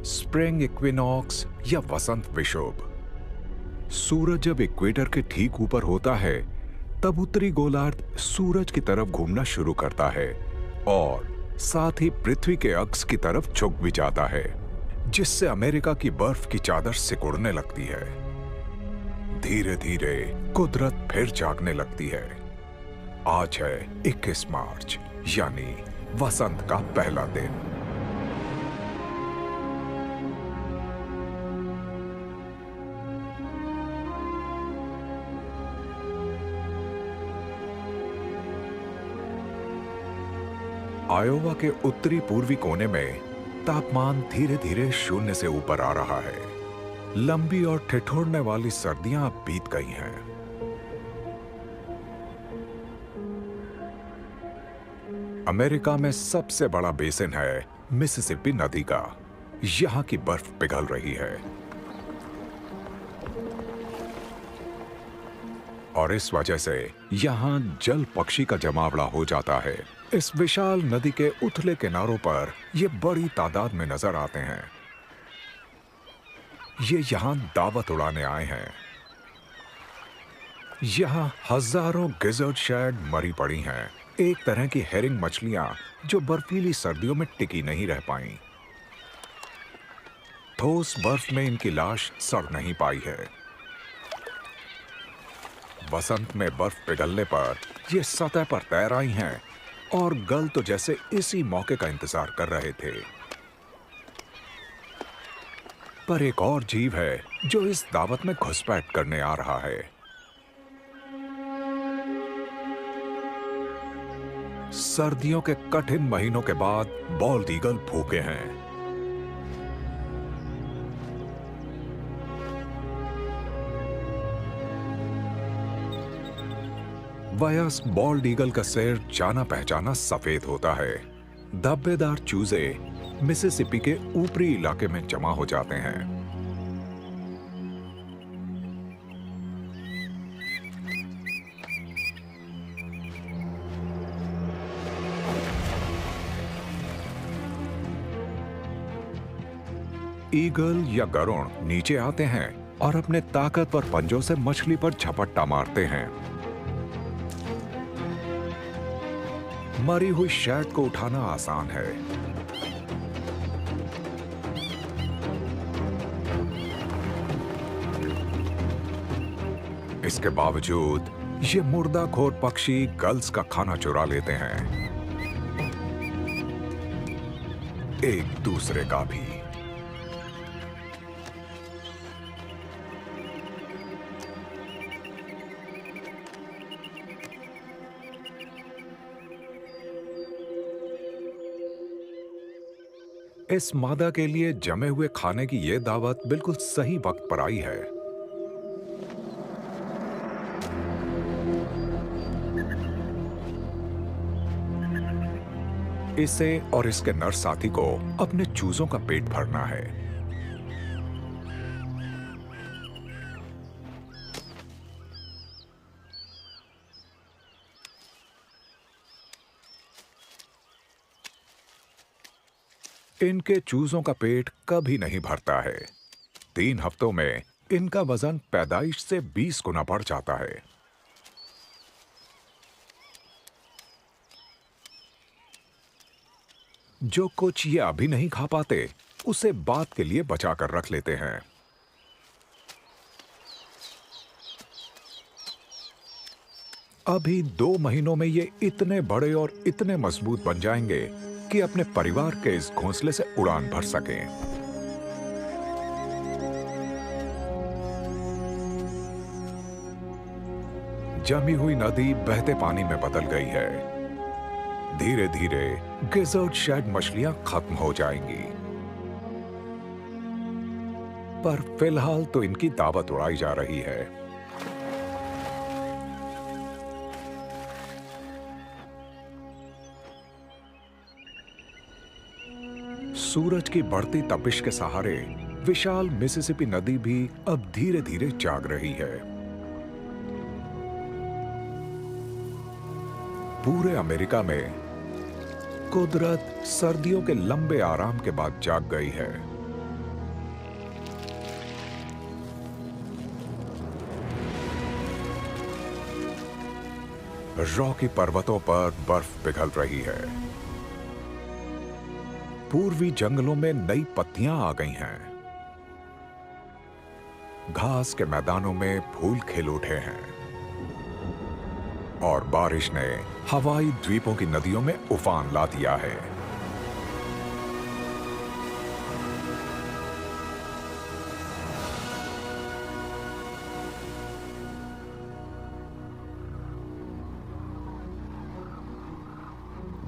Spring equinox या वसंत विषुब। सूरज जब equator के ठीक ऊपर होता है, तब उत्तरी गोलार्ध सूरज की तरफ घूमना शुरू करता है और साथ ही पृथ्वी के अक्ष की तरफ झुक भी जाता है, जिससे अमेरिका की बर्फ की चादर सिकुड़ने लगती है। धीरे धीरे कुदरत फिर जागने लगती है। आज है 21 मार्च, यानी वसंत का पहला दिन। आयोवा के उत्तरी पूर्वी कोने में तापमान धीरे धीरे शून्य से ऊपर आ रहा है। लंबी और ठिठुरने वाली सर्दियां अब बीत गई हैं। अमेरिका में सबसे बड़ा बेसिन है मिसिसिपी नदी का। यहां की बर्फ पिघल रही है और इस वजह से यहां जल पक्षी का जमावड़ा हो जाता है। इस विशाल नदी के उथले किनारों पर ये बड़ी तादाद में नजर आते हैं। ये यहां दावत उड़ाने आए हैं। यहां हजारों गिजर्ड शैड मरी पड़ी हैं, एक तरह की हेरिंग मछलियां जो बर्फीली सर्दियों में टिकी नहीं रह पाईं। ठोस बर्फ में इनकी लाश सड़ नहीं पाई है। वसंत में बर्फ पिघलने पर ये सतह पर तैर आई हैं और गल तो जैसे इसी मौके का इंतजार कर रहे थे। पर एक और जीव है जो इस दावत में घुसपैठ करने आ रहा है। सर्दियों के कठिन महीनों के बाद बॉल्ड ईगल भूखे हैं। वयस्क बॉल्ड ईगल का सिर जाना पहचाना सफेद होता है। धब्बेदार चूजे मिसिसिपी के ऊपरी इलाके में जमा हो जाते हैं। ईगल या गरुड़ नीचे आते हैं और अपने ताकतवर पंजों से मछली पर झपट्टा मारते हैं। मरी हुई शैड को उठाना आसान है। इसके बावजूद ये मुर्दाखोर पक्षी गल्स का खाना चुरा लेते हैं, एक दूसरे का भी। इस मादा के लिए जमे हुए खाने की यह दावत बिल्कुल सही वक्त पर आई है। इसे और इसके नर साथी को अपने चूजों का पेट भरना है। इनके चूजों का पेट कभी नहीं भरता है। 3 हफ्तों में इनका वजन पैदाइश से 20 गुना बढ़ जाता है। जो कुछ ये अभी नहीं खा पाते, उसे बाद के लिए बचा कर रख लेते हैं। अभी 2 महीनों में ये इतने बड़े और इतने मजबूत बन जाएंगे कि अपने परिवार के इस घोंसले से उड़ान भर सकें। जमी हुई नदी बहते पानी में बदल गई है। धीरे धीरे गिजर्ड शैड मछलियां खत्म हो जाएंगी, पर फिलहाल तो इनकी दावत उड़ाई जा रही है। सूरज की बढ़ती तपिश के सहारे विशाल मिसिसिपी नदी भी अब धीरे धीरे जाग रही है। पूरे अमेरिका में कुदरत सर्दियों के लंबे आराम के बाद जाग गई है। रॉकी पर्वतों पर बर्फ पिघल रही है। पूर्वी जंगलों में नई पत्तियां आ गई हैं। घास के मैदानों में फूल खिल उठे हैं और बारिश ने हवाई द्वीपों की नदियों में उफान ला दिया है।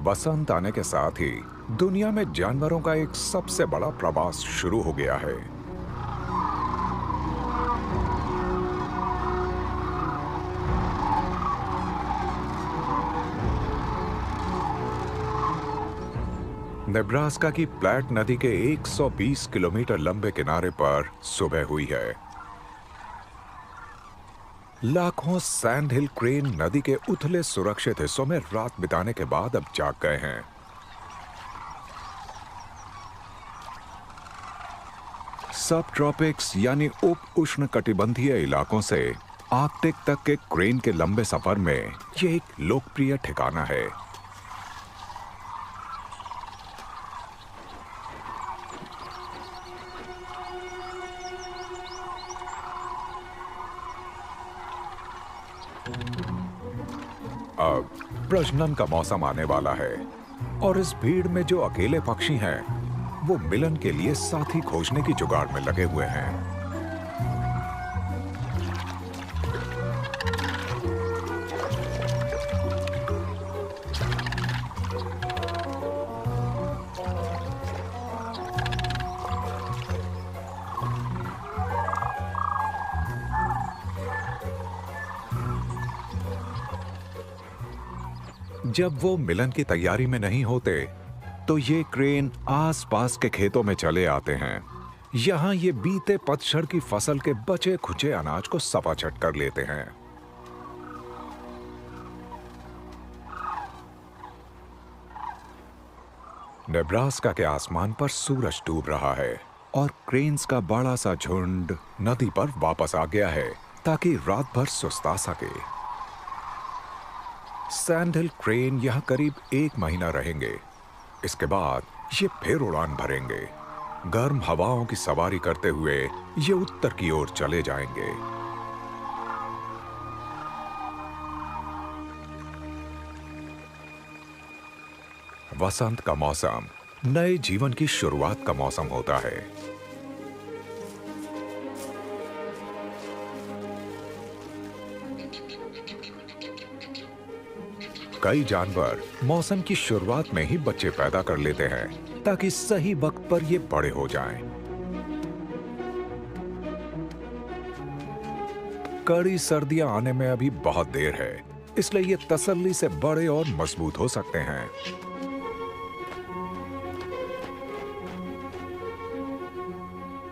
बसंत आने के साथ ही दुनिया में जानवरों का एक सबसे बड़ा प्रवास शुरू हो गया है। नेब्रास्का की प्लैट नदी के 120 किलोमीटर लंबे किनारे पर सुबह हुई है। लाखों सैंड हिल क्रेन नदी के उथले सुरक्षित हिस्सों में रात बिताने के बाद अब जाग गए हैं। सब ट्रॉपिक्स यानी उप उष्णकटिबंधीय इलाकों से आर्कटिक तक के क्रेन के लंबे सफर में यह एक लोकप्रिय ठिकाना है। अब प्रजनन का मौसम आने वाला है और इस भीड़ में जो अकेले पक्षी हैं, वो मिलन के लिए साथी खोजने की जुगाड़ में लगे हुए हैं। जब वो मिलन की तैयारी में नहीं होते तो ये क्रेन आसपास के खेतों में चले आते हैं। यहाँ ये बीते पतझड़ की फसल के बचे खुचे अनाज को सपाचट कर लेते हैं। नेब्रास्का के आसमान पर सूरज डूब रहा है और क्रेन्स का बड़ा सा झुंड नदी पर वापस आ गया है ताकि रात भर सुस्ता सके। सैंड हिल क्रेन यहां करीब 1 महीना रहेंगे। इसके बाद ये फिर उड़ान भरेंगे। गर्म हवाओं की सवारी करते हुए ये उत्तर की ओर चले जाएंगे। वसंत का मौसम नए जीवन की शुरुआत का मौसम होता है। कई जानवर मौसम की शुरुआत में ही बच्चे पैदा कर लेते हैं ताकि सही वक्त पर ये बड़े हो जाएं। कड़ी सर्दियां आने में अभी बहुत देर है, इसलिए ये तसल्ली से बड़े और मजबूत हो सकते हैं।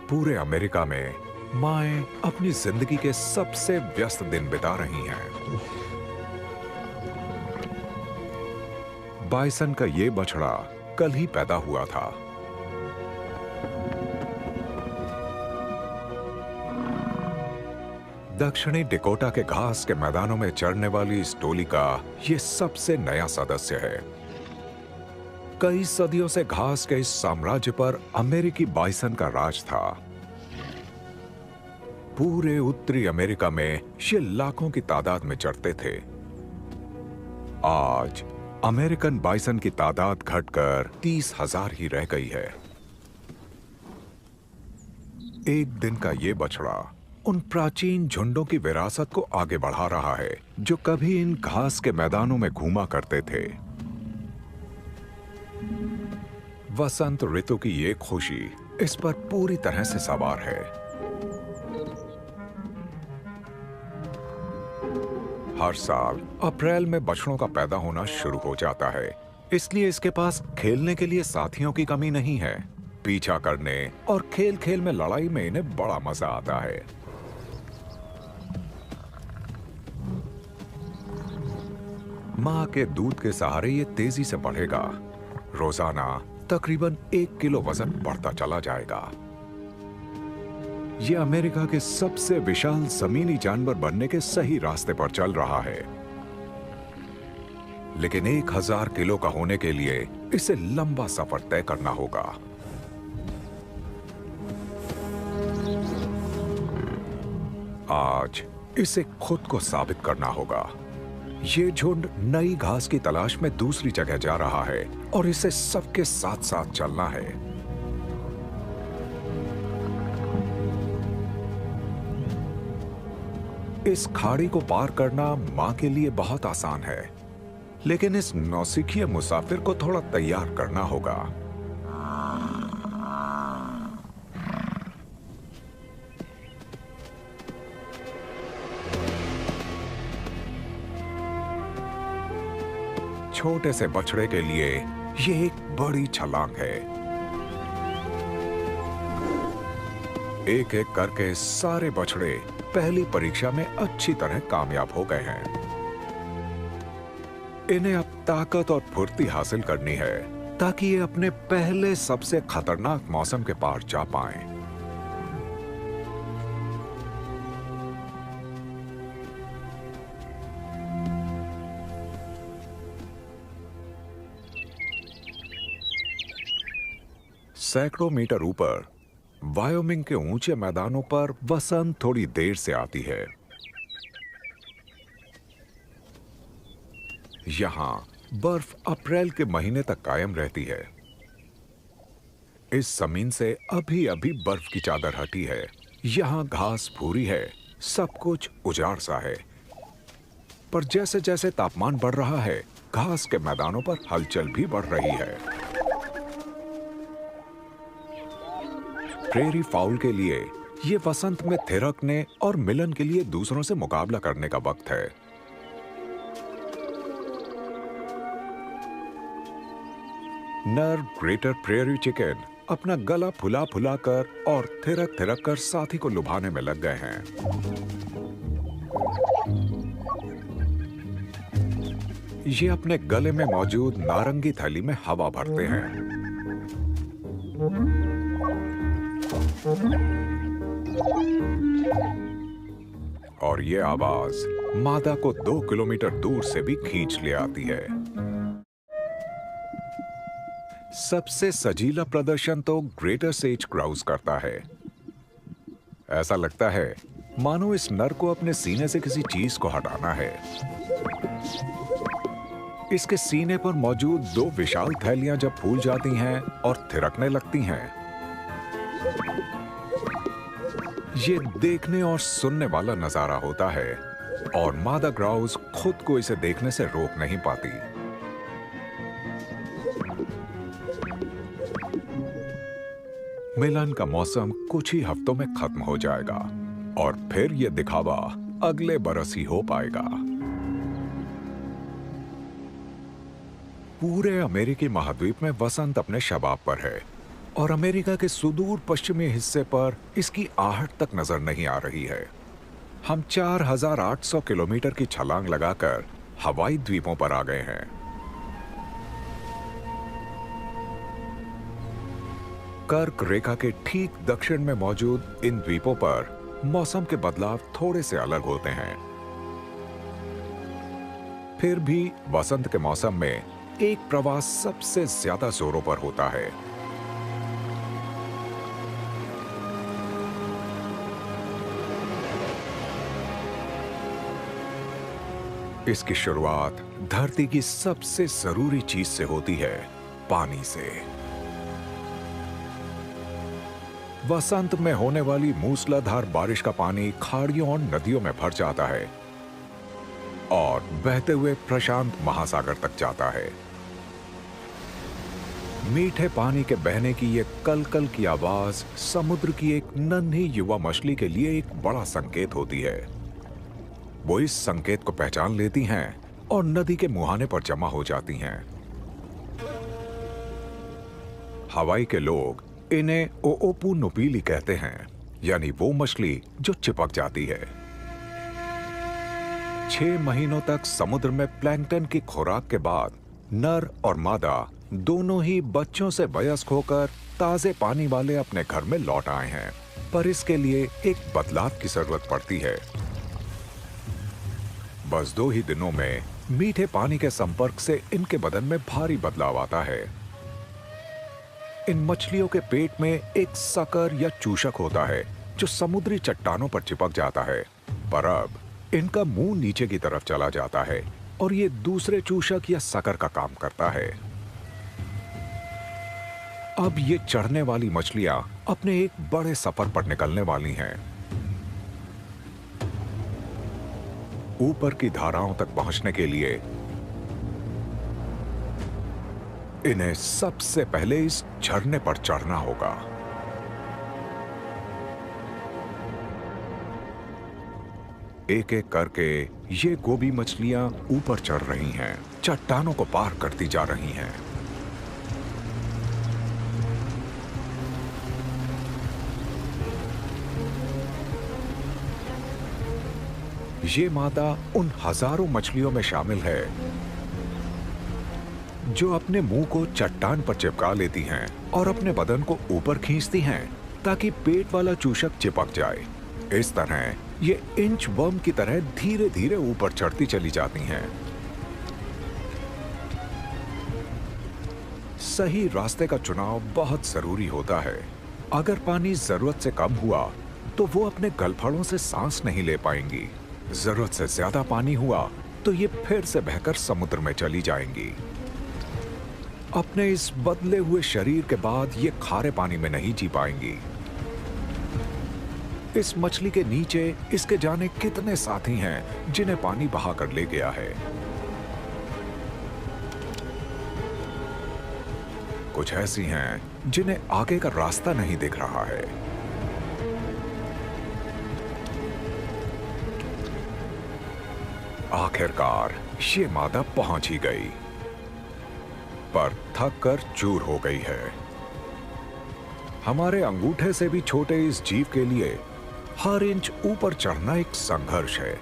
पूरे अमेरिका में माएं अपनी जिंदगी के सबसे व्यस्त दिन बिता रही हैं। बाइसन का ये बछड़ा कल ही पैदा हुआ था। दक्षिणी डिकोटा के घास के मैदानों में चरने वाली इस टोली का ये सबसे नया सदस्य है। कई सदियों से घास के इस साम्राज्य पर अमेरिकी बाइसन का राज था। पूरे उत्तरी अमेरिका में ये लाखों की तादाद में चढ़ते थे। आज अमेरिकन बाइसन की तादाद घटकर 30,000 ही रह गई है। एक दिन का ये बछड़ा उन प्राचीन झुंडों की विरासत को आगे बढ़ा रहा है जो कभी इन घास के मैदानों में घूमा करते थे। वसंत ऋतु की ये खुशी इस पर पूरी तरह से सवार है। हर साल अप्रैल में बछड़ों का पैदा होना शुरू हो जाता है, इसलिए इसके पास खेलने के लिए साथियों की कमी नहीं है। पीछा करने और खेल खेल में लड़ाई में इन्हें बड़ा मजा आता है। मां के दूध के सहारे ये तेजी से बढ़ेगा। रोजाना तकरीबन 1 किलो वजन बढ़ता चला जाएगा। ये अमेरिका के सबसे विशाल जमीनी जानवर बनने के सही रास्ते पर चल रहा है। लेकिन 1000 किलो का होने के लिए इसे लंबा सफर तय करना होगा। आज इसे खुद को साबित करना होगा। ये झुंड नई घास की तलाश में दूसरी जगह जा रहा है और इसे सबके साथ साथ चलना है। इस खाड़ी को पार करना मां के लिए बहुत आसान है, लेकिन इस नौसिखिए मुसाफिर को थोड़ा तैयार करना होगा। छोटे से बछड़े के लिए ये एक बड़ी छलांग है। एक एक करके सारे बछड़े पहली परीक्षा में अच्छी तरह कामयाब हो गए हैं। इन्हें अब ताकत और फुर्ती हासिल करनी है ताकि ये अपने पहले सबसे खतरनाक मौसम के पार जा पाएं। सैकड़ों मीटर ऊपर वायोमिंग के ऊंचे मैदानों पर वसंत थोड़ी देर से आती है। यहां बर्फ अप्रैल के महीने तक कायम रहती है। इस जमीन से अभी अभी बर्फ की चादर हटी है। यहां घास भूरी है, सब कुछ उजाड़ सा है। पर जैसे जैसे तापमान बढ़ रहा है, घास के मैदानों पर हलचल भी बढ़ रही है। प्रेरी फाउल के लिए ये वसंत में थिरकने और मिलन के लिए दूसरों से मुकाबला करने का वक्त है। नर ग्रेटर प्रेरी चिकन अपना गला फुला फुला कर और थिरक थिरक कर साथी को लुभाने में लग गए हैं। ये अपने गले में मौजूद नारंगी थैली में हवा भरते हैं। और ये आवाज मादा को 2 किलोमीटर दूर से भी खींच ले आती है। सबसे सजीला प्रदर्शन तो ग्रेटर सेज क्राउज करता है। ऐसा लगता है मानो इस नर को अपने सीने से किसी चीज को हटाना है। इसके सीने पर मौजूद 2 विशाल थैलियां जब फूल जाती हैं और थिरकने लगती हैं, ये देखने और सुनने वाला नजारा होता है और मादा ग्राउज खुद को इसे देखने से रोक नहीं पाती। मिलन का मौसम कुछ ही हफ्तों में खत्म हो जाएगा और फिर यह दिखावा अगले बरस ही हो पाएगा। पूरे अमेरिकी महाद्वीप में वसंत अपने शबाब पर है और अमेरिका के सुदूर पश्चिमी हिस्से पर इसकी आहट तक नजर नहीं आ रही है। हम 4800 किलोमीटर की छलांग लगाकर हवाई द्वीपों पर आ गए हैं। कर्क रेखा के ठीक दक्षिण में मौजूद इन द्वीपों पर मौसम के बदलाव थोड़े से अलग होते हैं। फिर भी वसंत के मौसम में एक प्रवास सबसे ज्यादा जोरों पर होता है। इसकी शुरुआत धरती की सबसे जरूरी चीज से होती है, पानी से। वसंत में होने वाली मूसलाधार बारिश का पानी खाड़ियों और नदियों में भर जाता है और बहते हुए प्रशांत महासागर तक जाता है। मीठे पानी के बहने की ये कलकल की आवाज समुद्र की एक नन्ही युवा मछली के लिए एक बड़ा संकेत होती है। वो इस संकेत को पहचान लेती हैं और नदी के मुहाने पर जमा हो जाती हैं। हवाई के लोग इन्हें ओओपू नुपीली कहते हैं, यानी वो मछली जो चिपक जाती है। 6 महीनों तक समुद्र में प्लैंकटन की खुराक के बाद नर और मादा दोनों ही बच्चों से वयस्क होकर ताजे पानी वाले अपने घर में लौट आए हैं, पर इसके लिए एक बदलाव की जरूरत पड़ती है। बस 2 ही दिनों में मीठे पानी के संपर्क से इनके बदन में भारी बदलाव आता है। इन मछलियों के पेट में एक सकर या चूषक होता है जो समुद्री चट्टानों पर चिपक जाता है, पर अब इनका मुंह नीचे की तरफ चला जाता है और ये दूसरे चूषक या सकर का काम करता है। अब ये चढ़ने वाली मछलियां अपने एक बड़े सफर पर निकलने वाली हैं। ऊपर की धाराओं तक पहुंचने के लिए इन्हें सबसे पहले इस झरने पर चढ़ना होगा। एक एक करके ये गोबी मछलियां ऊपर चढ़ रही हैं, चट्टानों को पार करती जा रही हैं। ये मादा उन हजारों मछलियों में शामिल है जो अपने मुंह को चट्टान पर चिपका लेती हैं और अपने बदन को ऊपर खींचती हैं ताकि पेट वाला चूषक चिपक जाए। इस तरह ये इंच वर्म की तरह धीरे धीरे ऊपर चढ़ती चली जाती हैं। सही रास्ते का चुनाव बहुत जरूरी होता है। अगर पानी जरूरत से कम हुआ तो वो अपने गलफड़ों से सांस नहीं ले पाएंगी। जरूरत से ज्यादा पानी हुआ तो ये फिर से बहकर समुद्र में चली जाएंगी। अपने इस बदले हुए शरीर के बाद ये खारे पानी में नहीं जी पाएंगी। इस मछली के नीचे इसके जाने कितने साथी हैं जिन्हें पानी बहा कर ले गया है। कुछ ऐसी हैं जिन्हें आगे का रास्ता नहीं दिख रहा है। आखिरकार ये मादा पहुंच ही गई, पर थक कर चूर हो गई है। हमारे अंगूठे से भी छोटे इस जीव के लिए हर इंच ऊपर चढ़ना एक संघर्ष है,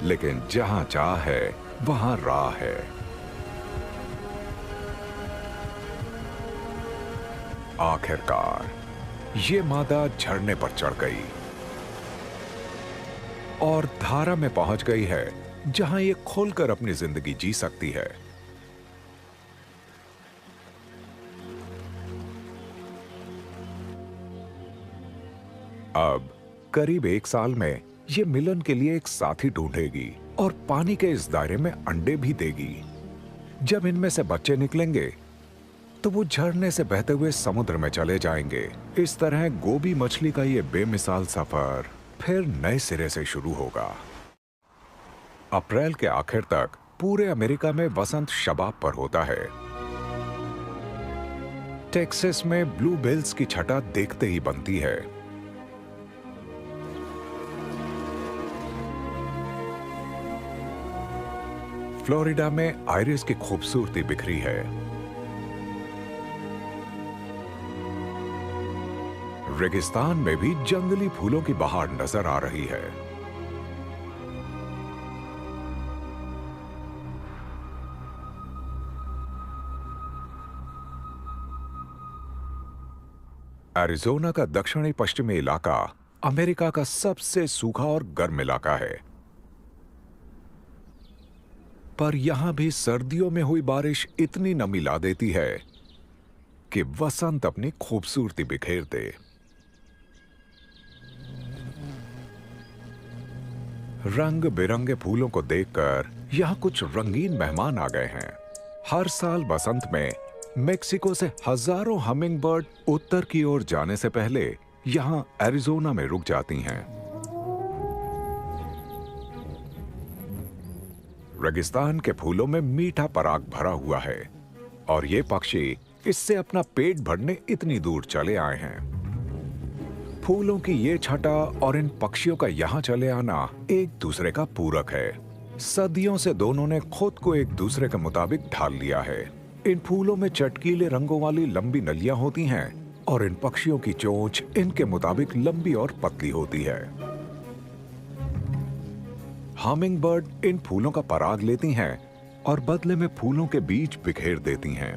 लेकिन जहां चाह है वहां राह है। आखिरकार ये मादा झरने पर चढ़ गई और धारा में पहुंच गई है जहां ये खुलकर अपनी जिंदगी जी सकती है। अब करीब 1 साल में ये मिलन के लिए एक साथी ढूंढेगी और पानी के इस दायरे में अंडे भी देगी। जब इनमें से बच्चे निकलेंगे तो वो झरने से बहते हुए समुद्र में चले जाएंगे। इस तरह गोबी मछली का ये बेमिसाल सफर फिर नए सिरे से शुरू होगा। अप्रैल के आखिर तक पूरे अमेरिका में वसंत शबाब पर होता है। टेक्सास में ब्लू बिल्स की छटा देखते ही बनती है। फ्लोरिडा में आइरिस की खूबसूरती बिखरी है। रेगिस्तान में भी जंगली फूलों की बहार नजर आ रही है। एरिज़ोना का दक्षिणी पश्चिमी इलाका अमेरिका का सबसे सूखा और गर्म इलाका है, पर यहां भी सर्दियों में हुई बारिश इतनी नमी ला देती है कि वसंत अपनी खूबसूरती बिखेर दे। रंग बिरंगे फूलों को देखकर यहां कुछ रंगीन मेहमान आ गए हैं। हर साल बसंत में मेक्सिको से हजारों हमिंग बर्ड उत्तर की ओर जाने से पहले यहां एरिज़ोना में रुक जाती हैं। रेगिस्तान के फूलों में मीठा पराग भरा हुआ है और ये पक्षी इससे अपना पेट भरने इतनी दूर चले आए हैं। फूलों की ये छटा और इन पक्षियों का यहाँ चले आना एक दूसरे का पूरक है। सदियों से दोनों ने खुद को एक दूसरे के मुताबिक ढाल लिया है। इन फूलों में चटकीले रंगों वाली लंबी नलियां होती हैं और इन पक्षियों की चोंच इनके मुताबिक लंबी और पतली होती है। हमिंग बर्ड इन फूलों का पराग लेती हैं और बदले में फूलों के बीज बिखेर देती हैं।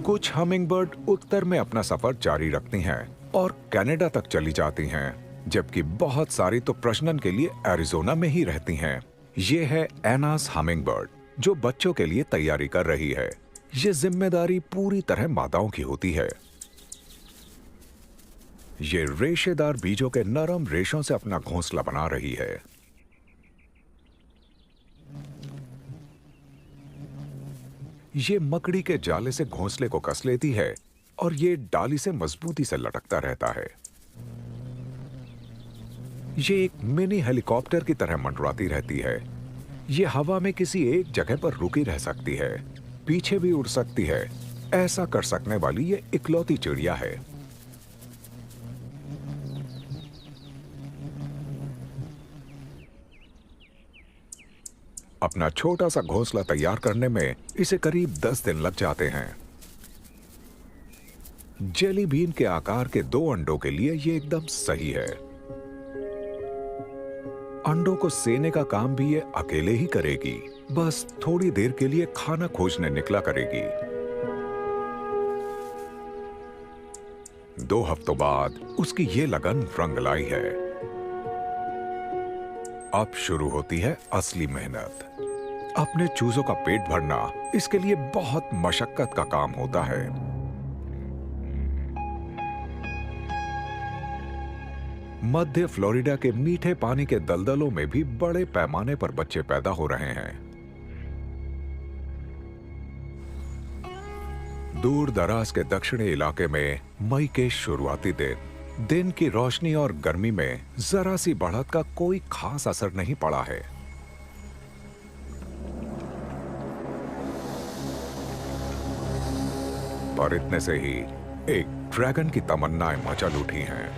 कुछ हमिंग बर्ड उत्तर में अपना सफर जारी रखती हैं और कनाडा तक चली जाती हैं, जबकि बहुत सारी तो प्रजनन के लिए एरिजोना में ही रहती हैं। ये है एनास हमिंगबर्ड, जो बच्चों के लिए तैयारी कर रही है। ये जिम्मेदारी पूरी तरह मादाओं की होती है। ये रेशेदार बीजों के नरम रेशों से अपना घोंसला बना रही है। ये मकड़ी के जाले से घोंसले को कस लेती है और ये डाली से मजबूती से लटकता रहता है। ये एक मिनी हेलीकॉप्टर की तरह मंडराती रहती है। ये हवा में किसी एक जगह पर रुकी रह सकती है, पीछे भी उड़ सकती है। ऐसा कर सकने वाली ये इकलौती चिड़िया है। अपना छोटा सा घोंसला तैयार करने में इसे करीब 10 दिन लग जाते हैं। जेली बीन के आकार के 2 अंडों के लिए ये एकदम सही है। अंडों को सेने का काम भी ये अकेले ही करेगी, बस थोड़ी देर के लिए खाना खोजने निकला करेगी। 2 हफ्तों बाद उसकी ये लगन रंग लाई है। अब शुरू होती है असली मेहनत। अपने चूजों का पेट भरना इसके लिए बहुत मशक्कत का काम होता है। मध्य फ्लोरिडा के मीठे पानी के दलदलों में भी बड़े पैमाने पर बच्चे पैदा हो रहे हैं। दूर दराज के दक्षिणी इलाके में मई के शुरुआती दिन की रोशनी और गर्मी में जरा सी बढ़त का कोई खास असर नहीं पड़ा है। पर इतने से ही एक ड्रैगन की तमन्नाएं मचल उठी हैं।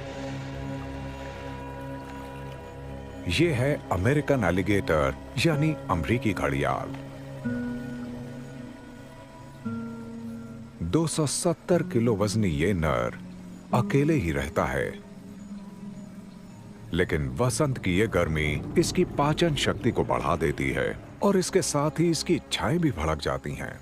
ये है अमेरिकन एलिगेटर यानी अमरीकी घड़ियाल। 270 किलो वजनी ये नर अकेले ही रहता है। लेकिन वसंत की ये गर्मी इसकी पाचन शक्ति को बढ़ा देती है और इसके साथ ही इसकी इच्छाएं भी भड़क जाती हैं।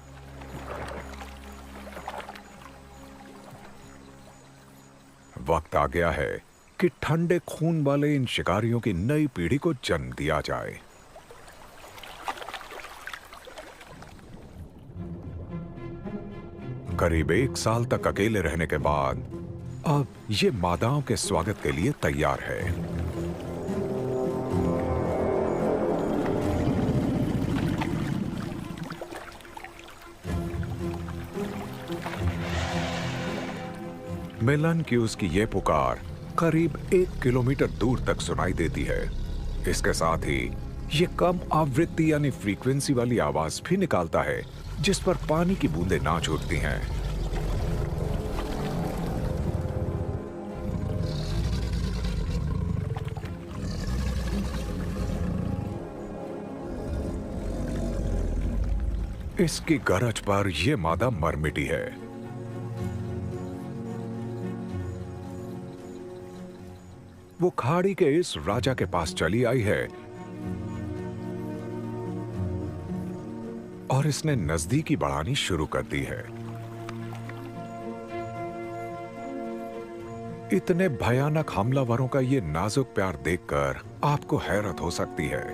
वक्त आ गया है कि ठंडे खून वाले इन शिकारियों की नई पीढ़ी को जन्म दिया जाए। करीब 1 साल तक अकेले रहने के बाद अब ये मादाओं के स्वागत के लिए तैयार है। मिलन की उसकी ये पुकार करीब 1 किलोमीटर दूर तक सुनाई देती है। इसके साथ ही ये कम आवृत्ति यानी फ्रीक्वेंसी वाली आवाज भी निकालता है, जिस पर पानी की बूंदें नाच उठती हैं। इसकी गरज पर यह मादा मर मिटी है। वो खाड़ी के इस राजा के पास चली आई है और इसने नजदीकी बढ़ानी शुरू कर दी है। इतने भयानक हमलावरों का ये नाजुक प्यार देखकर आपको हैरत हो सकती है।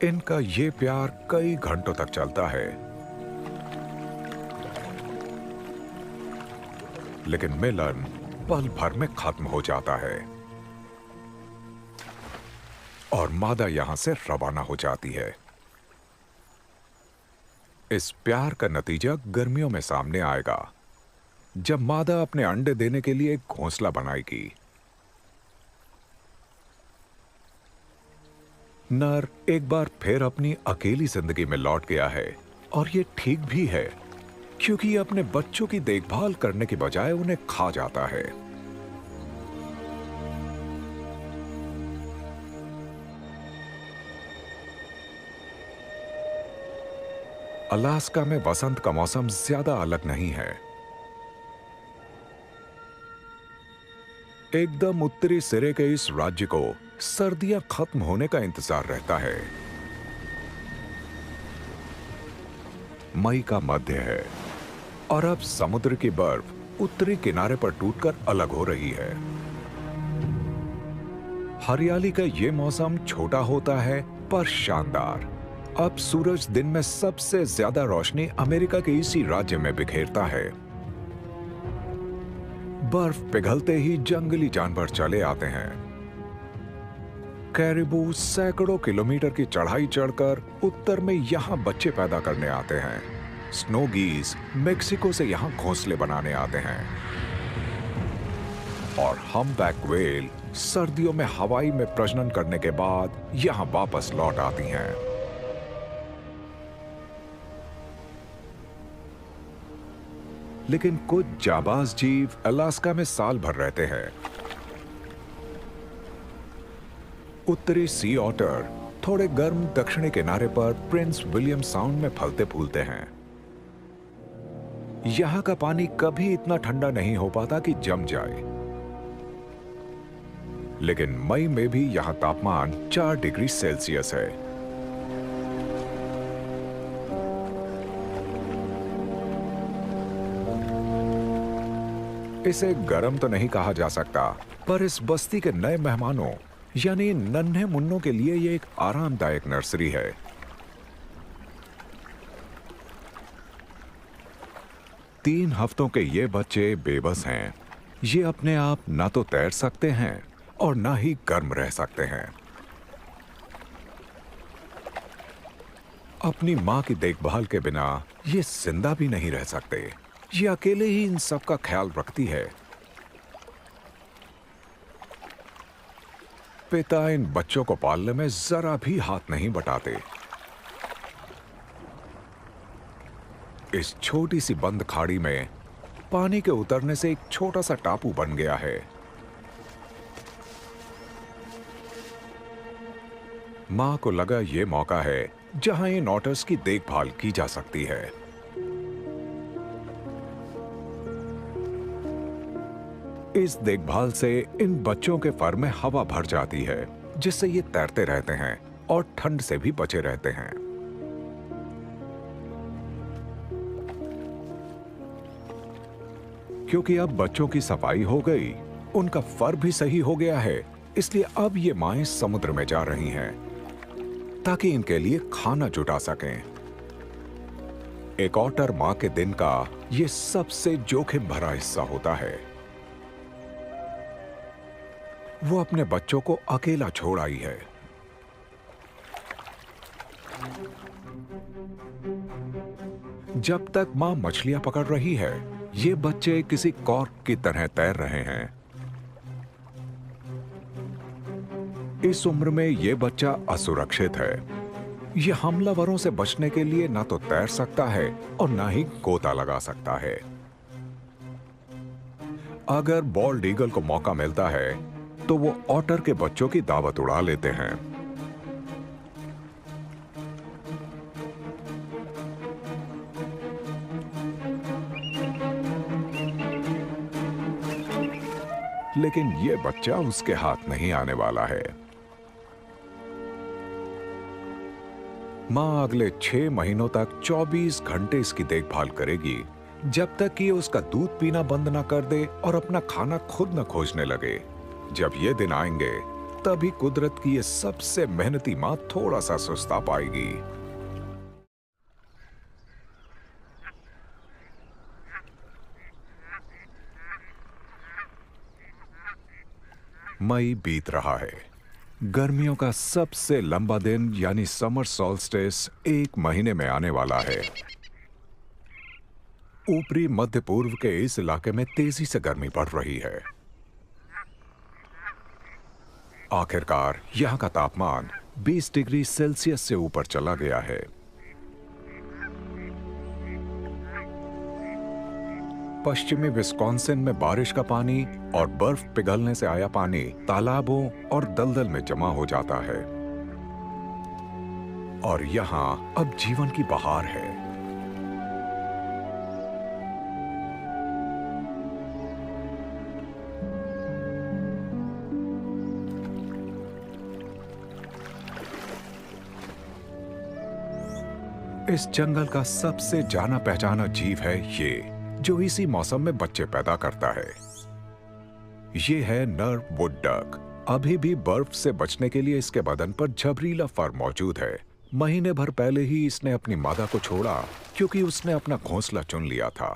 इनका ये प्यार कई घंटों तक चलता है, लेकिन मिलन पल भर में खत्म हो जाता है और मादा यहां से रवाना हो जाती है। इस प्यार का नतीजा गर्मियों में सामने आएगा, जब मादा अपने अंडे देने के लिए एक घोंसला बनाएगी। नर एक बार फिर अपनी अकेली जिंदगी में लौट गया है और ये ठीक भी है, क्योंकि ये अपने बच्चों की देखभाल करने की बजाय उन्हें खा जाता है। अलास्का में वसंत का मौसम ज्यादा अलग नहीं है। एकदम उत्तरी सिरे के इस राज्य को सर्दियां खत्म होने का इंतजार रहता है। मई का मध्य है और अब समुद्र की बर्फ उत्तरी किनारे पर टूटकर अलग हो रही है। हरियाली का ये मौसम छोटा होता है पर शानदार। अब सूरज दिन में सबसे ज्यादा रोशनी अमेरिका के इसी राज्य में बिखेरता है। बर्फ पिघलते ही जंगली जानवर चले आते हैं। कैरिबू सैकड़ों किलोमीटर की चढ़ाई चढ़कर उत्तर में यहां बच्चे पैदा करने आते हैं। स्नो गीज मेक्सिको से यहां घोंसले बनाने आते हैं। और हम्पबैक व्हेल सर्दियों में हवाई में प्रजनन करने के बाद यहां वापस लौट आती हैं। लेकिन कुछ जाबाज जीव अलास्का में साल भर रहते हैं। उत्तरी सी ऑटर थोड़े गर्म दक्षिणी किनारे पर प्रिंस विलियम साउंड में फलते फूलते हैं। यहां का पानी कभी इतना ठंडा नहीं हो पाता कि जम जाए। लेकिन मई में भी यहां तापमान 4 डिग्री सेल्सियस है। इसे गर्म तो नहीं कहा जा सकता, पर इस बस्ती के नए मेहमानों यानी नन्हे मुन्नों के लिए ये एक आरामदायक नर्सरी है। तीन हफ्तों के ये बच्चे बेबस हैं। ये अपने आप ना तो तैर सकते हैं और ना ही गर्म रह सकते हैं। अपनी मां की देखभाल के बिना ये जिंदा भी नहीं रह सकते। ये अकेले ही इन सब का ख्याल रखती है। पिता इन बच्चों को पालने में जरा भी हाथ नहीं बटाते। इस छोटी सी बंद खाड़ी में पानी के उतरने से एक छोटा सा टापू बन गया है। मां को लगा यह मौका है जहां इन ऑटर्स की देखभाल की जा सकती है। इस देखभाल से इन बच्चों के फर में हवा भर जाती है, जिससे ये तैरते रहते हैं और ठंड से भी बचे रहते हैं। क्योंकि अब बच्चों की सफाई हो गई, उनका फर भी सही हो गया है, इसलिए अब ये माएं समुद्र में जा रही हैं ताकि इनके लिए खाना जुटा सकें। एक ऑटर मां के दिन का ये सबसे जोखिम भरा हिस्सा होता है। वो अपने बच्चों को अकेला छोड़ आई है। जब तक मां मछलियां पकड़ रही है, ये बच्चे किसी कॉर्क की तरह तैर रहे हैं। इस उम्र में ये बच्चा असुरक्षित है। ये हमलावरों से बचने के लिए ना तो तैर सकता है और ना ही गोता लगा सकता है। अगर बॉल्ड ईगल को मौका मिलता है तो वो ऑटर के बच्चों की दावत उड़ा लेते हैं। लेकिन ये बच्चा उसके हाथ नहीं आने वाला है। मां अगले 6 महीनों तक 24 घंटे इसकी देखभाल करेगी, जब तक कि उसका दूध पीना बंद ना कर दे और अपना खाना खुद न खोजने लगे। जब ये दिन आएंगे, तभी कुदरत की ये सबसे मेहनती मां थोड़ा सा सुस्ता पाएगी। मई बीत रहा है। गर्मियों का सबसे लंबा दिन यानी समर सॉल्स्टिस 1 महीने में आने वाला है। ऊपरी मध्य पूर्व के इस इलाके में तेजी से गर्मी बढ़ रही है। आखिरकार यहां का तापमान 20 डिग्री सेल्सियस से ऊपर चला गया है। पश्चिमी विस्कॉन्सिन में बारिश का पानी और बर्फ पिघलने से आया पानी तालाबों और दलदल में जमा हो जाता है और यहां अब जीवन की बहार है। इस जंगल का सबसे जाना पहचाना जीव है ये, जो इसी मौसम में बच्चे पैदा करता है। ये है नर वुड डक। अभी भी बर्फ से बचने के लिए इसके बदन पर झबरीला फर मौजूद है। महीने भर पहले ही इसने अपनी मादा को छोड़ा क्योंकि उसने अपना घोंसला चुन लिया था।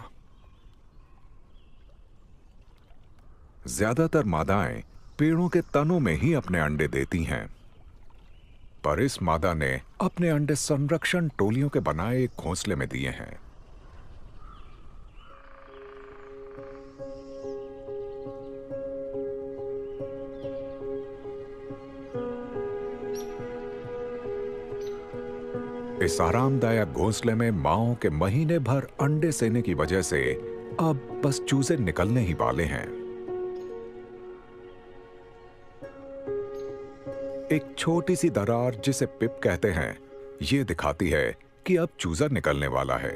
ज्यादातर मादाएं पेड़ों के तनों में ही अपने अंडे देती हैं, पर इस मादा ने अपने अंडे संरक्षण टोलियों के बनाए एक घोंसले में दिए हैं। इस आरामदायक घोंसले में माओं के महीने भर अंडे सेने की वजह से अब बस चूजे निकलने ही वाले हैं। एक छोटी सी दरार जिसे पिप कहते हैं, यह दिखाती है कि अब चूजा निकलने वाला है।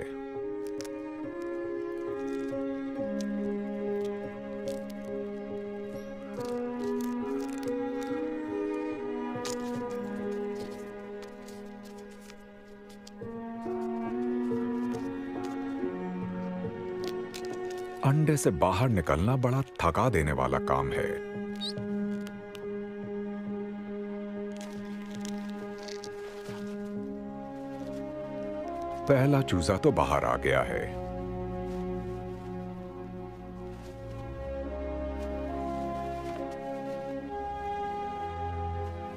अंडे से बाहर निकलना बड़ा थका देने वाला काम है। पहला चूजा तो बाहर आ गया है।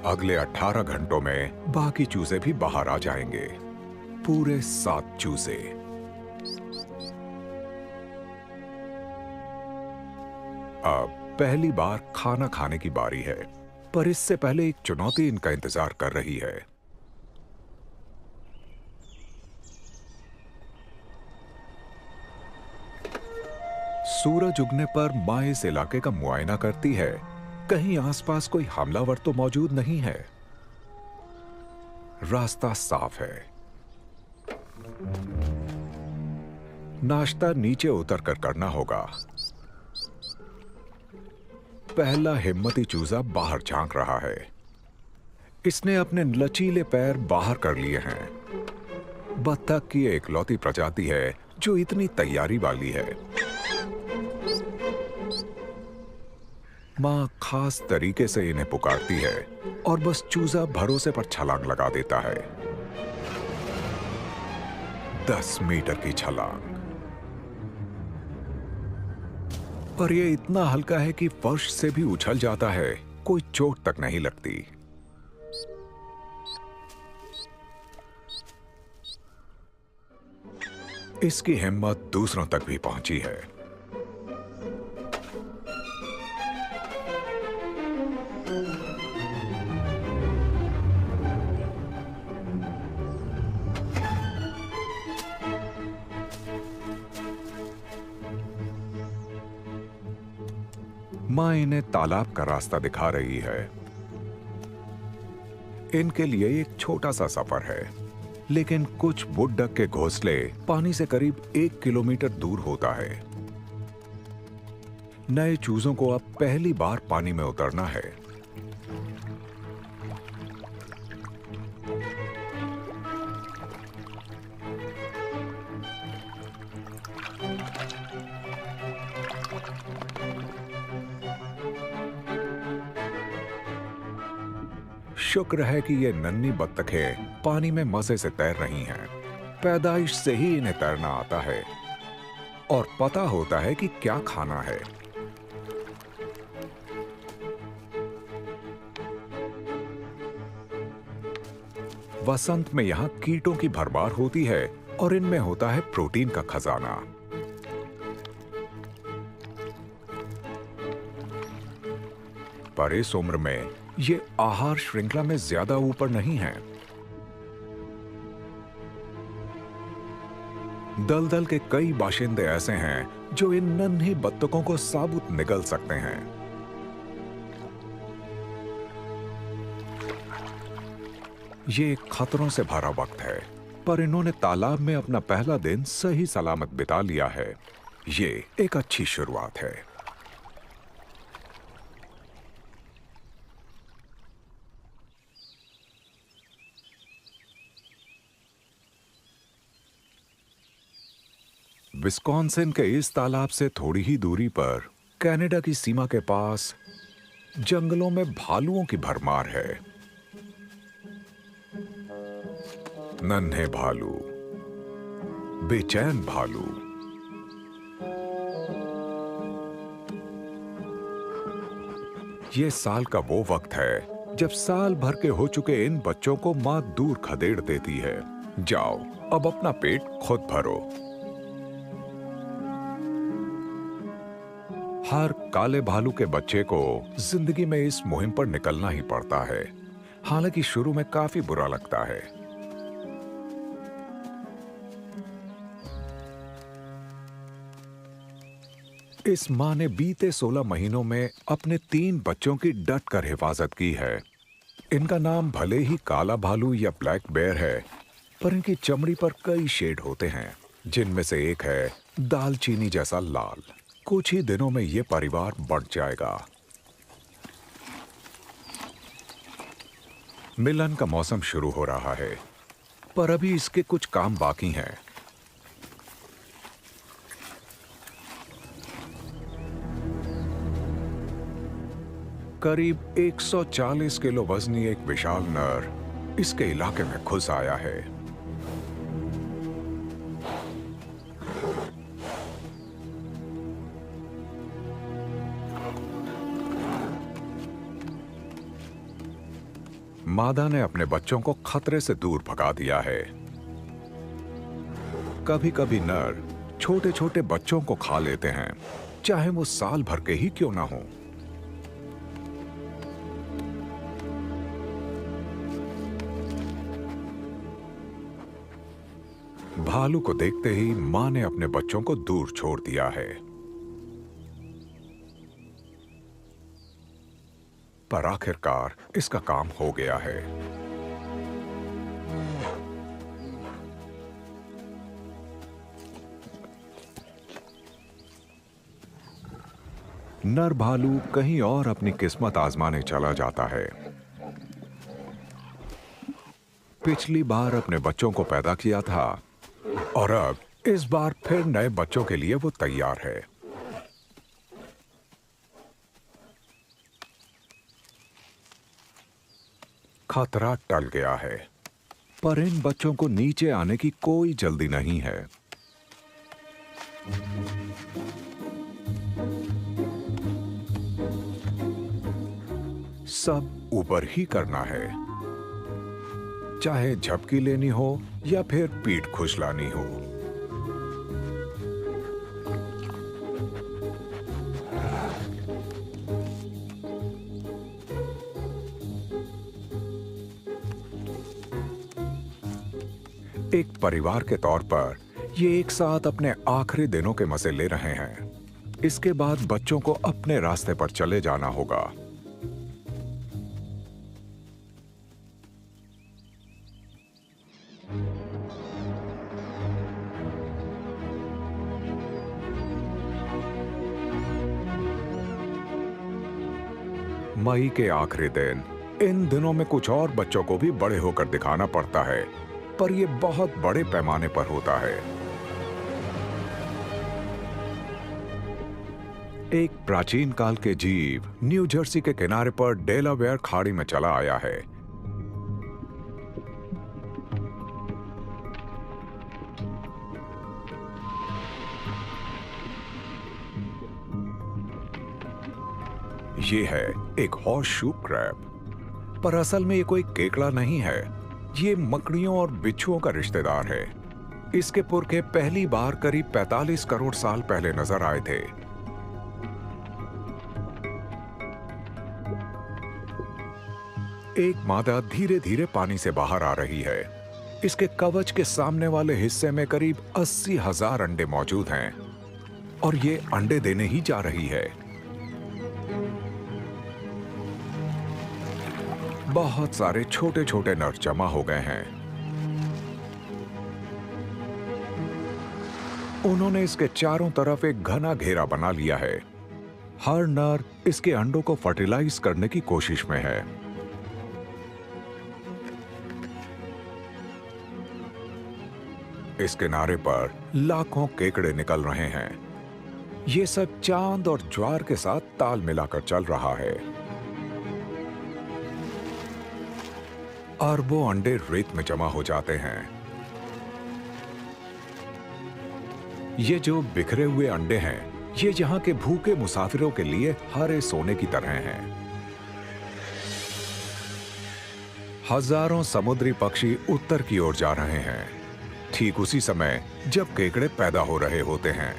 अगले 18 घंटों में बाकी चूजे भी बाहर आ जाएंगे, पूरे 7 चूजे। अब पहली बार खाना खाने की बारी है, पर इससे पहले एक चुनौती इनका इंतजार कर रही है। सूरज उगने पर माँ इस इलाके का मुआयना करती है। कहीं आसपास कोई हमलावर तो मौजूद नहीं है। रास्ता साफ है। नाश्ता नीचे उतरकर करना होगा। पहला हिम्मती चूजा बाहर झांक रहा है। इसने अपने लचीले पैर बाहर कर लिए हैं। बत्तख की एकलौती प्रजाति है जो इतनी तैयारी वाली है। मां खास तरीके से इन्हें पुकारती है और बस चूजा भरोसे पर छलांग लगा देता है। 10 मीटर की छलांग। पर यह इतना हल्का है कि फर्श से भी उछल जाता है, कोई चोट तक नहीं लगती। इसकी हिम्मत दूसरों तक भी पहुंची है। मां इन्हें तालाब का रास्ता दिखा रही है। इनके लिए एक छोटा सा सफर है, लेकिन कुछ वुड डक के घोंसले पानी से करीब 1 किलोमीटर दूर होता है। नए चूजों को अब पहली बार पानी में उतरना है। शुक्र है कि ये नन्ही बत्तखें पानी में मजे से तैर रही हैं। पैदाइश से ही इन्हें तैरना आता है और पता होता है कि क्या खाना है। वसंत में यहां कीटों की भरमार होती है और इनमें होता है प्रोटीन का खजाना। पर इस उम्र में ये आहार श्रृंखला में ज्यादा ऊपर नहीं है। दलदल के कई बाशिंदे ऐसे हैं जो इन नन्ही बत्तखों को साबुत निगल सकते हैं। ये खतरों से भरा वक्त है, पर इन्होंने तालाब में अपना पहला दिन सही सलामत बिता लिया है। ये एक अच्छी शुरुआत है। विस्कॉन्सिन के इस तालाब से थोड़ी ही दूरी पर कनाडा की सीमा के पास जंगलों में भालुओं की भरमार है। नन्हे भालू, बेचैन भालू, ये साल का वो वक्त है जब साल भर के हो चुके इन बच्चों को मां दूर खदेड़ देती है। जाओ, अब अपना पेट खुद भरो। हर काले भालू के बच्चे को जिंदगी में इस मुहिम पर निकलना ही पड़ता है। हालांकि शुरू में काफी बुरा लगता है। इस मां ने बीते 16 महीनों में अपने 3 बच्चों की डट कर हिफाजत की है। इनका नाम भले ही काला भालू या ब्लैक बेयर है, पर इनकी चमड़ी पर कई शेड होते हैं, जिनमें से एक है दालचीनी जैसा लाल। कुछ ही दिनों में ये परिवार बढ़ जाएगा। मिलन का मौसम शुरू हो रहा है, पर अभी इसके कुछ काम बाकी हैं। करीब 140 किलो वजनी एक विशाल नर इसके इलाके में घुस आया है। मादा ने अपने बच्चों को खतरे से दूर भगा दिया है। कभी कभी नर छोटे छोटे बच्चों को खा लेते हैं, चाहे वो साल भर के ही क्यों ना हो। भालू को देखते ही मां ने अपने बच्चों को दूर छोड़ दिया है। पर आखिरकार इसका काम हो गया है। नर भालू कहीं और अपनी किस्मत आजमाने चला जाता है। पिछली बार अपने बच्चों को पैदा किया था और अब इस बार फिर नए बच्चों के लिए वो तैयार है। खतरा टल गया है, पर इन बच्चों को नीचे आने की कोई जल्दी नहीं है। सब ऊपर ही करना है, चाहे झपकी लेनी हो या फिर पीठ खुशलानी हो। एक परिवार के तौर पर ये एक साथ अपने आखिरी दिनों के मजे ले रहे हैं। इसके बाद बच्चों को अपने रास्ते पर चले जाना होगा। मई के आखिरी दिन। इन दिनों में कुछ और बच्चों को भी बड़े होकर दिखाना पड़ता है, पर यह बहुत बड़े पैमाने पर होता है। एक प्राचीन काल के जीव न्यू जर्सी के किनारे पर डेलावेयर खाड़ी में चला आया है। ये है एक हॉर्सशू क्रैब, पर असल में ये कोई केकड़ा नहीं है। ये मकड़ियों और बिच्छुओं का रिश्तेदार है। इसके पुरखे पहली बार करीब 45 करोड़ साल पहले नजर आए थे। एक मादा धीरे धीरे पानी से बाहर आ रही है। इसके कवच के सामने वाले हिस्से में करीब 80,000 अंडे मौजूद हैं और ये अंडे देने ही जा रही है। बहुत सारे छोटे छोटे नर जमा हो गए हैं। उन्होंने इसके चारों तरफ एक घना घेरा बना लिया है। हर नर इसके अंडों को फर्टिलाइज करने की कोशिश में है। इस किनारे पर लाखों केकड़े निकल रहे हैं। ये सब चांद और ज्वार के साथ ताल मिलाकर चल रहा है। अरबों अंडे रेत में जमा हो जाते हैं। ये जो बिखरे हुए अंडे हैं, ये यहाँ के भूखे मुसाफिरों के लिए हरे सोने की तरह हैं। हजारों समुद्री पक्षी उत्तर की ओर जा रहे हैं, ठीक उसी समय जब केकड़े पैदा हो रहे होते हैं।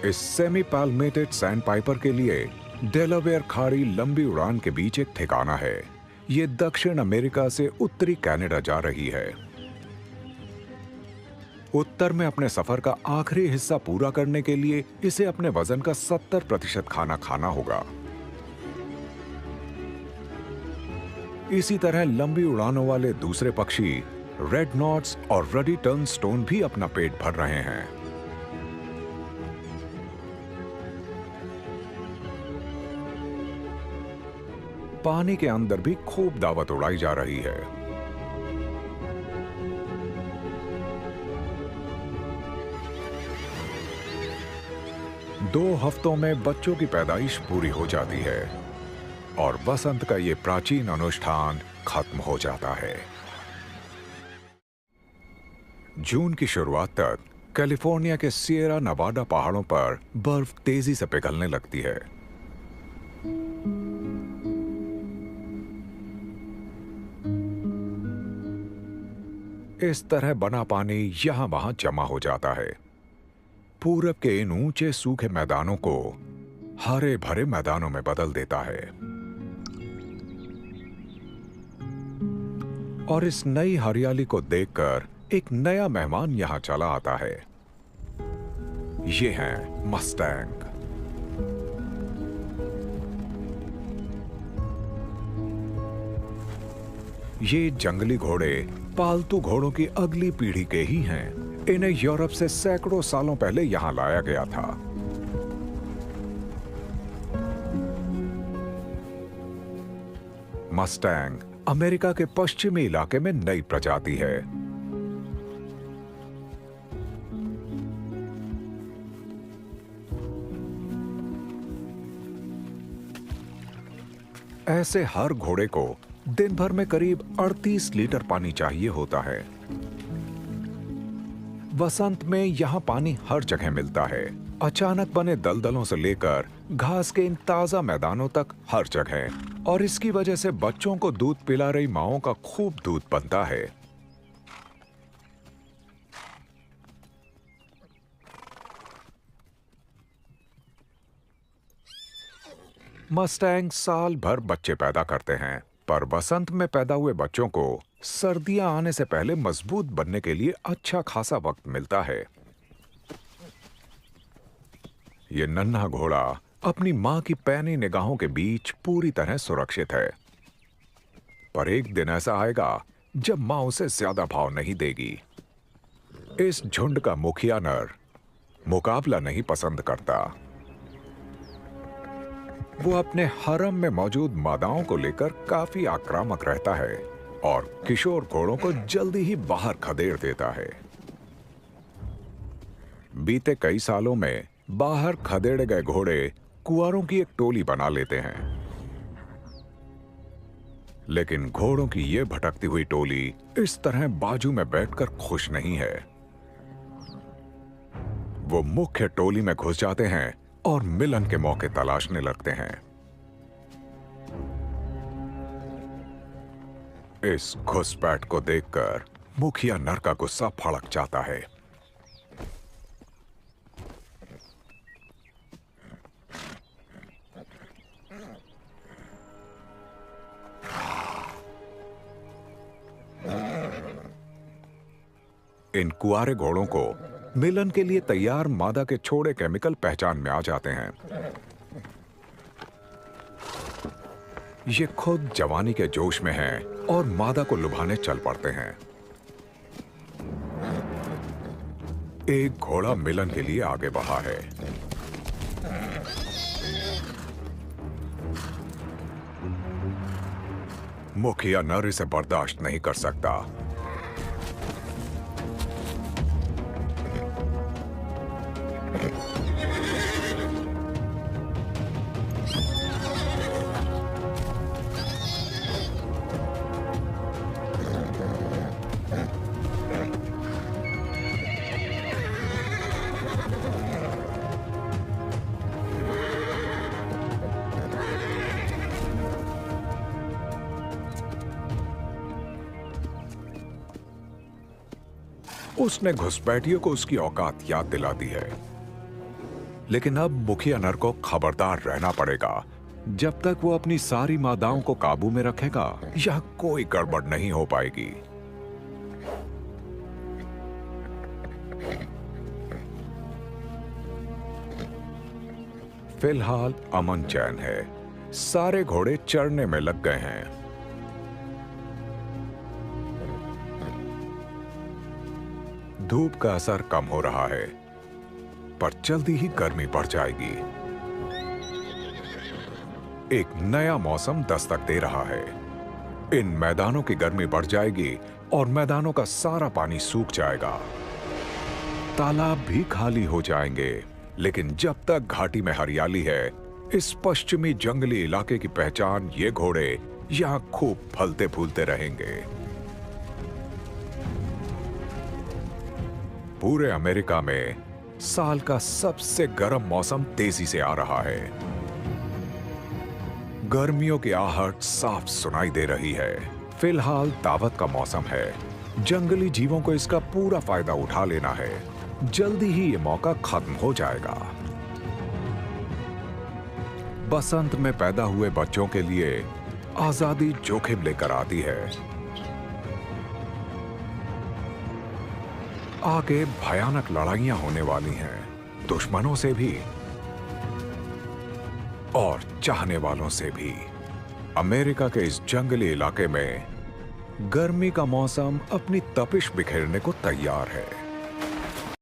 इस सेमी पाल्मेटेड सैंडपाइपर के लिए डेलावेयर खाड़ी लंबी उड़ान के बीच एक ठिकाना है। ये दक्षिण अमेरिका से उत्तरी कनाडा जा रही है। उत्तर में अपने सफर का आखिरी हिस्सा पूरा करने के लिए इसे अपने वजन का 70% खाना खाना होगा। इसी तरह लंबी उड़ानों वाले दूसरे पक्षी रेड नॉट्स और रडी टर्नस्टोन भी अपना पेट भर रहे हैं। पानी के अंदर भी खूब दावत उड़ाई जा रही है। दो हफ्तों में बच्चों की पैदाइश पूरी हो जाती है और वसंत का ये प्राचीन अनुष्ठान खत्म हो जाता है। जून की शुरुआत तक कैलिफोर्निया के सिएरा नवाडा पहाड़ों पर बर्फ तेजी से पिघलने लगती है। इस तरह बना पानी यहां वहां जमा हो जाता है। पूरब के इन ऊंचे सूखे मैदानों को हरे भरे मैदानों में बदल देता है। और इस नई हरियाली को देखकर एक नया मेहमान यहां चला आता है। ये हैं मस्टैंग। ये जंगली घोड़े पालतू घोड़ों की अगली पीढ़ी के ही हैं। इन्हें यूरोप से सैकड़ों सालों पहले यहां लाया गया था। मस्टैंग अमेरिका के पश्चिमी इलाके में नई प्रजाति है। ऐसे हर घोड़े को दिन भर में करीब 38 लीटर पानी चाहिए होता है। वसंत में यहां पानी हर जगह मिलता है। अचानक बने दलदलों से लेकर घास के इन ताजा मैदानों तक हर जगह। और इसकी वजह से बच्चों को दूध पिला रही माओं का खूब दूध बनता है। मस्टैंग साल भर बच्चे पैदा करते हैं, पर बसंत में पैदा हुए बच्चों को सर्दियां आने से पहले मजबूत बनने के लिए अच्छा खासा वक्त मिलता है। ये नन्हा घोड़ा अपनी मां की पैनी निगाहों के बीच पूरी तरह सुरक्षित है। पर एक दिन ऐसा आएगा जब मां उसे ज्यादा भाव नहीं देगी। इस झुंड का मुखिया नर मुकाबला नहीं पसंद करता। वो अपने हरम में मौजूद मादाओं को लेकर काफी आक्रामक रहता है और किशोर घोड़ों को जल्दी ही बाहर खदेड़ देता है। बीते कई सालों में बाहर खदेड़े गए घोड़े कुंवारों की एक टोली बना लेते हैं। लेकिन घोड़ों की यह भटकती हुई टोली इस तरह बाजू में बैठकर खुश नहीं है। वो मुख्य टोली में घुस जाते हैं और मिलन के मौके तलाशने लगते हैं। इस घुसपैठ को देखकर मुखिया नर का गुस्सा भड़क जाता है। इन कुआरे घोड़ों को मिलन के लिए तैयार मादा के छोड़े केमिकल पहचान में आ जाते हैं। ये खुद जवानी के जोश में हैं और मादा को लुभाने चल पड़ते हैं। एक घोड़ा मिलन के लिए आगे बढ़ा है। मुखिया नर इसे बर्दाश्त नहीं कर सकता। उसने घुसपैठियों को उसकी औकात याद दिला दी है, लेकिन अब मुखिया नर को खबरदार रहना पड़ेगा। जब तक वो अपनी सारी मादाओं को काबू में रखेगा, यह कोई गड़बड़ नहीं हो पाएगी। फिलहाल अमन चैन है। सारे घोड़े चढ़ने में लग गए हैं। धूप का असर कम हो रहा है, पर जल्दी ही गर्मी बढ़ जाएगी। एक नया मौसम दस्तक दे रहा है। इन मैदानों की गर्मी बढ़ जाएगी और मैदानों का सारा पानी सूख जाएगा। तालाब भी खाली हो जाएंगे, लेकिन जब तक घाटी में हरियाली है, इस पश्चिमी जंगली इलाके की पहचान ये घोड़े यहां खूब फलते फूलते रहेंगे। पूरे अमेरिका में साल का सबसे गर्म मौसम तेजी से आ रहा है। गर्मियों की आहट साफ सुनाई दे रही है। फिलहाल दावत का मौसम है। जंगली जीवों को इसका पूरा फायदा उठा लेना है। जल्दी ही ये मौका खत्म हो जाएगा। बसंत में पैदा हुए बच्चों के लिए आजादी जोखिम लेकर आती है। आगे भयानक लड़ाइयां होने वाली हैं, दुश्मनों से भी और चाहने वालों से भी। अमेरिका के इस जंगली इलाके में गर्मी का मौसम अपनी तपिश बिखेरने को तैयार है।